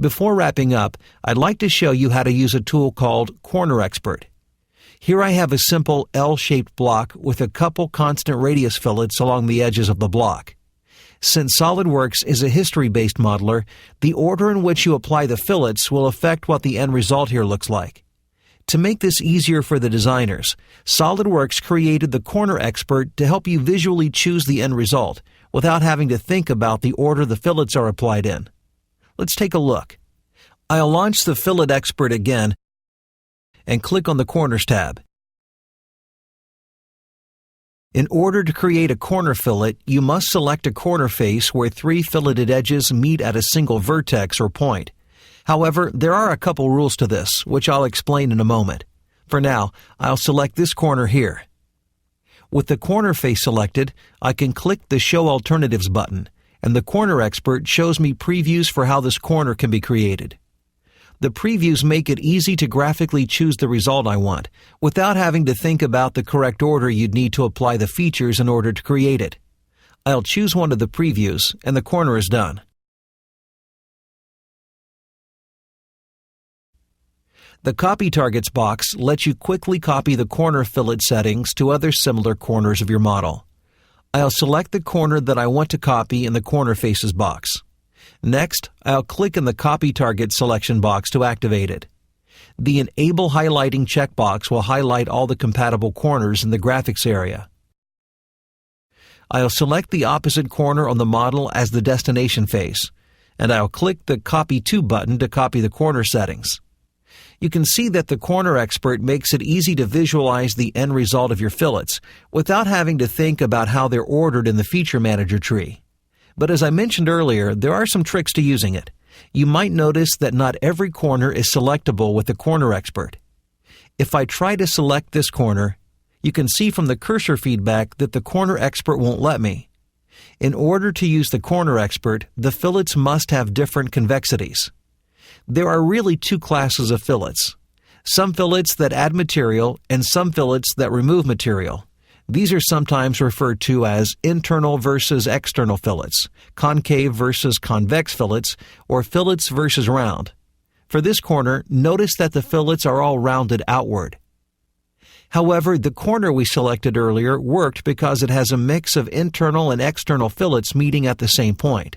Before wrapping up, I'd like to show you how to use a tool called Corner Xpert. Here I have a simple L-shaped block with a couple constant radius fillets along the edges of the block. Since SOLIDWORKS is a history-based modeler, the order in which you apply the fillets will affect what the end result here looks like. To make this easier for the designers, SOLIDWORKS created the Corner Xpert to help you visually choose the end result without having to think about the order the fillets are applied in. Let's take a look. I'll launch the Fillet Xpert again and click on the Corners tab. In order to create a corner fillet, you must select a corner face where 3 filleted edges meet at a single vertex or point. However, there are a couple rules to this, which I'll explain in a moment. For now, I'll select this corner here. With the corner face selected, I can click the Show Alternatives button, and the Corner Xpert shows me previews for how this corner can be created. The previews make it easy to graphically choose the result I want, without having to think about the correct order you'd need to apply the features in order to create it. I'll choose one of the previews, and the corner is done. The Copy Targets box lets you quickly copy the corner fillet settings to other similar corners of your model. I'll select the corner that I want to copy in the Corner Faces box. Next, I'll click in the Copy Target selection box to activate it. The Enable Highlighting checkbox will highlight all the compatible corners in the graphics area. I'll select the opposite corner on the model as the destination face, and I'll click the Copy To button to copy the corner settings. You can see that the Corner Xpert makes it easy to visualize the end result of your fillets without having to think about how they're ordered in the Feature Manager tree. But as I mentioned earlier, there are some tricks to using it. You might notice that not every corner is selectable with the Corner Xpert. If I try to select this corner, you can see from the cursor feedback that the Corner Xpert won't let me. In order to use the Corner Xpert, the fillets must have different convexities. There are really 2 classes of fillets. Some fillets that add material and some fillets that remove material. These are sometimes referred to as internal versus external fillets, concave versus convex fillets, or fillets versus round. For this corner, notice that the fillets are all rounded outward. However, the corner we selected earlier worked because it has a mix of internal and external fillets meeting at the same point.